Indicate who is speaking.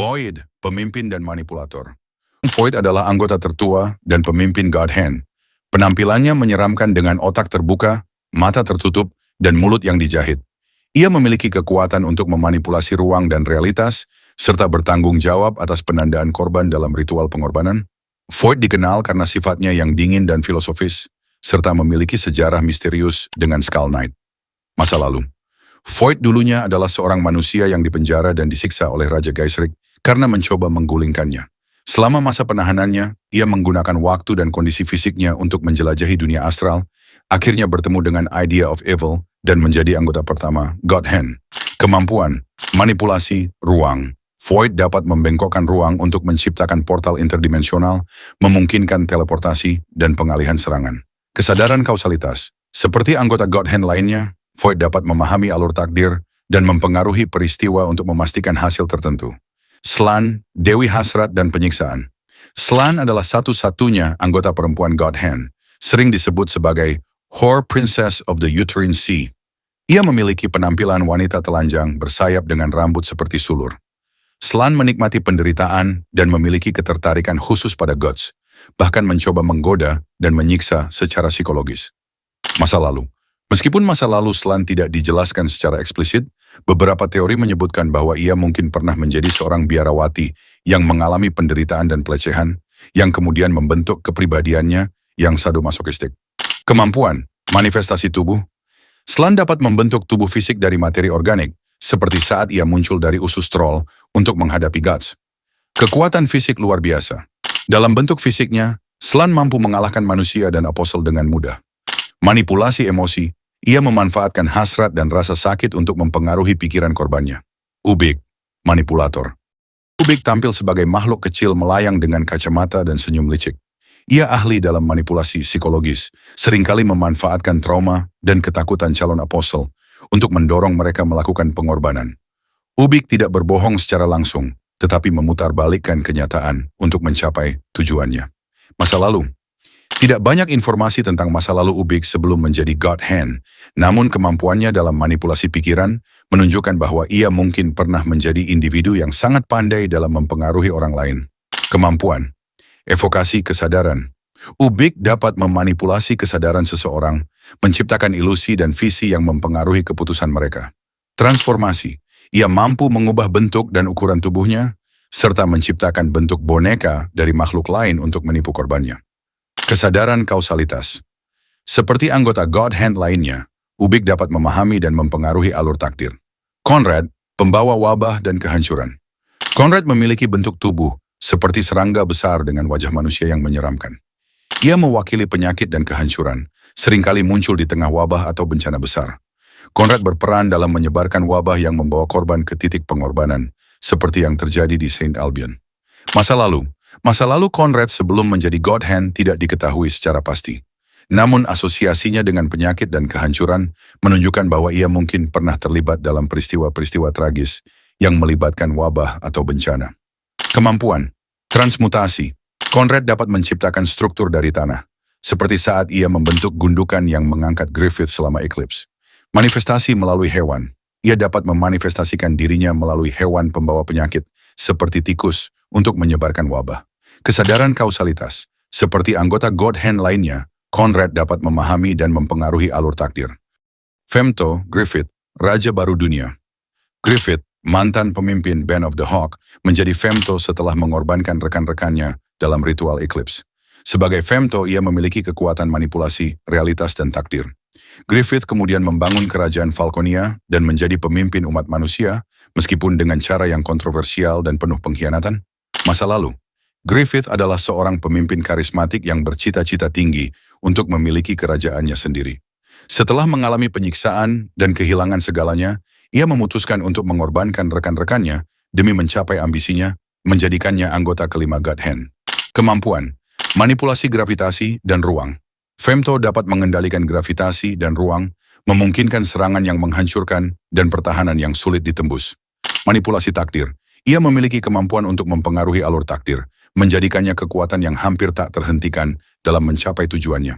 Speaker 1: Void, pemimpin dan manipulator. Void adalah anggota tertua dan pemimpin God Hand. Penampilannya menyeramkan dengan otak terbuka, mata tertutup, dan mulut yang dijahit. Ia memiliki kekuatan untuk memanipulasi ruang dan realitas, serta bertanggung jawab atas penandaan korban dalam ritual pengorbanan. Void dikenal karena sifatnya yang dingin dan filosofis, serta memiliki sejarah misterius dengan Skull Knight. Masa lalu. Void dulunya adalah seorang manusia yang dipenjara dan disiksa oleh Raja Gaisric karena mencoba menggulingkannya. Selama masa penahanannya, ia menggunakan waktu dan kondisi fisiknya untuk menjelajahi dunia astral, akhirnya bertemu dengan Idea of Evil dan menjadi anggota pertama God Hand. Kemampuan, manipulasi, ruang. Void dapat membengkokkan ruang untuk menciptakan portal interdimensional, memungkinkan teleportasi dan pengalihan serangan. Kesadaran kausalitas. Seperti anggota God Hand lainnya, Void dapat memahami alur takdir dan mempengaruhi peristiwa untuk memastikan hasil tertentu. Slan, Dewi Hasrat dan Penyiksaan. Slan adalah satu-satunya anggota perempuan God Hand, sering disebut sebagai Whore Princess of the Uterine Sea. Ia memiliki penampilan wanita telanjang bersayap dengan rambut seperti sulur. Slan menikmati penderitaan dan memiliki ketertarikan khusus pada gods, bahkan mencoba menggoda dan menyiksa secara psikologis. Masa lalu. Meskipun masa lalu Slan tidak dijelaskan secara eksplisit, beberapa teori menyebutkan bahwa ia mungkin pernah menjadi seorang biarawati yang mengalami penderitaan dan pelecehan, yang kemudian membentuk kepribadiannya yang sadomasokistik. Kemampuan, manifestasi tubuh. Slan dapat membentuk tubuh fisik dari materi organik, seperti saat ia muncul dari usus troll untuk menghadapi gods. Kekuatan fisik luar biasa. Dalam bentuk fisiknya, Slan mampu mengalahkan manusia dan apostel dengan mudah. Manipulasi emosi. Ia memanfaatkan hasrat dan rasa sakit untuk mempengaruhi pikiran korbannya. Ubik, manipulator. Ubik tampil sebagai makhluk kecil melayang dengan kacamata dan senyum licik. Ia ahli dalam manipulasi psikologis, seringkali memanfaatkan trauma dan ketakutan calon apostel untuk mendorong mereka melakukan pengorbanan. Ubik tidak berbohong secara langsung, tetapi memutarbalikkan kenyataan untuk mencapai tujuannya. Masa lalu. Tidak banyak informasi tentang masa lalu Ubik sebelum menjadi God Hand, namun kemampuannya dalam manipulasi pikiran menunjukkan bahwa ia mungkin pernah menjadi individu yang sangat pandai dalam mempengaruhi orang lain. Kemampuan, evokasi kesadaran. Ubik dapat memanipulasi kesadaran seseorang, menciptakan ilusi dan visi yang mempengaruhi keputusan mereka. Transformasi, ia mampu mengubah bentuk dan ukuran tubuhnya, serta menciptakan bentuk boneka dari makhluk lain untuk menipu korbannya. Kesadaran kausalitas. Seperti anggota God Hand lainnya, Ubik dapat memahami dan mempengaruhi alur takdir. Conrad, pembawa wabah dan kehancuran. Conrad memiliki bentuk tubuh seperti serangga besar dengan wajah manusia yang menyeramkan. Ia mewakili penyakit dan kehancuran, seringkali muncul di tengah wabah atau bencana besar. Conrad berperan dalam menyebarkan wabah yang membawa korban ke titik pengorbanan, seperti yang terjadi di Saint Albion. Masa lalu Conrad sebelum menjadi God Hand tidak diketahui secara pasti. Namun asosiasinya dengan penyakit dan kehancuran menunjukkan bahwa ia mungkin pernah terlibat dalam peristiwa-peristiwa tragis yang melibatkan wabah atau bencana. Kemampuan, transmutasi. Conrad dapat menciptakan struktur dari tanah, seperti saat ia membentuk gundukan yang mengangkat Griffith selama eklips. Manifestasi melalui hewan. Ia dapat memanifestasikan dirinya melalui hewan pembawa penyakit, seperti tikus, untuk menyebarkan wabah. Kesadaran kausalitas. Seperti anggota God Hand lainnya, Conrad dapat memahami dan mempengaruhi alur takdir. Femto, Griffith, Raja Baru Dunia. Griffith, mantan pemimpin Band of the Hawk, menjadi Femto setelah mengorbankan rekan-rekannya dalam ritual Eclipse. Sebagai Femto, ia memiliki kekuatan manipulasi, realitas, dan takdir. Griffith kemudian membangun kerajaan Falconia dan menjadi pemimpin umat manusia, meskipun dengan cara yang kontroversial dan penuh pengkhianatan. Masa lalu, Griffith adalah seorang pemimpin karismatik yang bercita-cita tinggi untuk memiliki kerajaannya sendiri. Setelah mengalami penyiksaan dan kehilangan segalanya, ia memutuskan untuk mengorbankan rekan-rekannya demi mencapai ambisinya, menjadikannya anggota kelima God Hand. Kemampuan, manipulasi gravitasi dan ruang. Femto dapat mengendalikan gravitasi dan ruang, memungkinkan serangan yang menghancurkan dan pertahanan yang sulit ditembus. Manipulasi takdir. Ia memiliki kemampuan untuk mempengaruhi alur takdir, menjadikannya kekuatan yang hampir tak terhentikan dalam mencapai tujuannya.